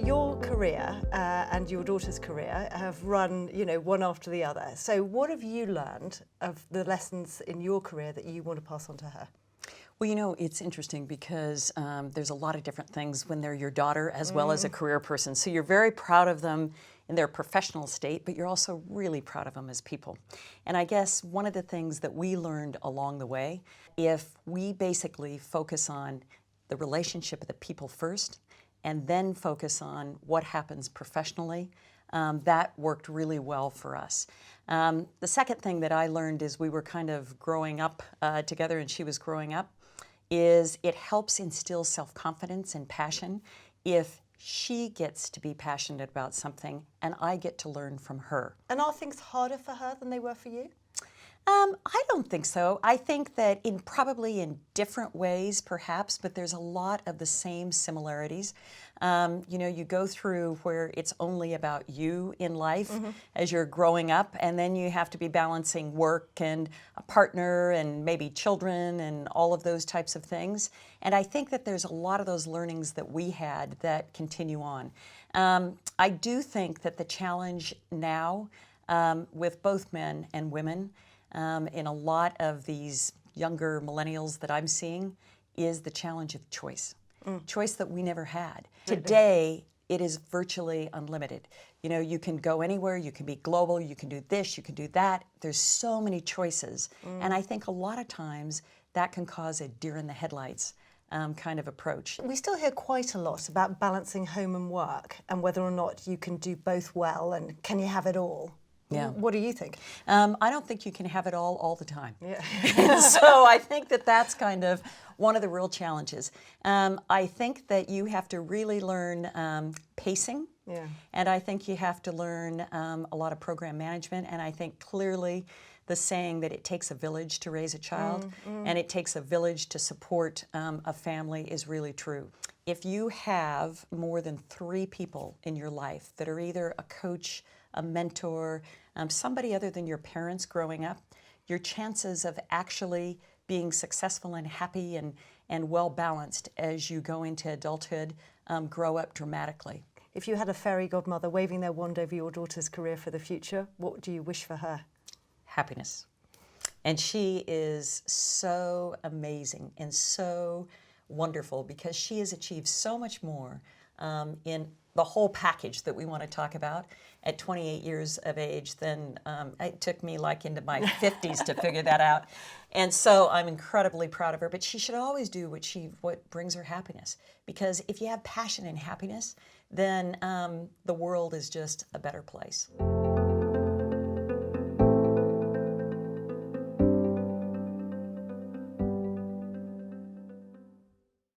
Your career and your daughter's career have run, one after the other. So what have you learned of the lessons in your career that you want to pass on to her? Well, it's interesting because there's a lot of different things when they're your daughter as well as a career person. So you're very proud of them in their professional state, but you're also really proud of them as people. And I guess one of the things that we learned along the way, if we basically focus on the relationship of the people first and then focus on what happens professionally, that worked really well for us. The second thing that I learned is we were kind of growing up together and she was growing up, is it helps instill self-confidence and passion if she gets to be passionate about something and I get to learn from her. And are things harder for her than they were for you? I don't think so. I think that probably in different ways, perhaps, but there's a lot of the same similarities. You go through where it's only about you in life as you're growing up, and then you have to be balancing work and a partner and maybe children and all of those types of things. And I think that there's a lot of those learnings that we had that continue on. I do think that the challenge now with both men and women in a lot of these younger millennials that I'm seeing is the challenge of choice. Choice that we never had. Today, it is virtually unlimited. You can go anywhere, you can be global, you can do this, you can do that. There's so many choices. And I think a lot of times that can cause a deer in the headlights kind of approach. We still hear quite a lot about balancing home and work and whether or not you can do both well and can you have it all? Yeah. What do you think? I don't think you can have it all the time. Yeah. So I think that that's kind of one of the real challenges. I think that you have to really learn pacing. Yeah. And I think you have to learn a lot of program management. And I think clearly the saying that it takes a village to raise a child and it takes a village to support a family is really true. If you have more than 3 people in your life that are either a coach, a mentor, somebody other than your parents growing up, your chances of actually being successful and happy and well-balanced as you go into adulthood grow up dramatically. If you had a fairy godmother waving their wand over your daughter's career for the future, what do you wish for her? Happiness. And she is so amazing and so wonderful because she has achieved so much more in the whole package that we want to talk about at 28 years of age than it took me like into my 50s to figure that out. And so I'm incredibly proud of her, but she should always do what brings her happiness. Because if you have passion and happiness, then the world is just a better place.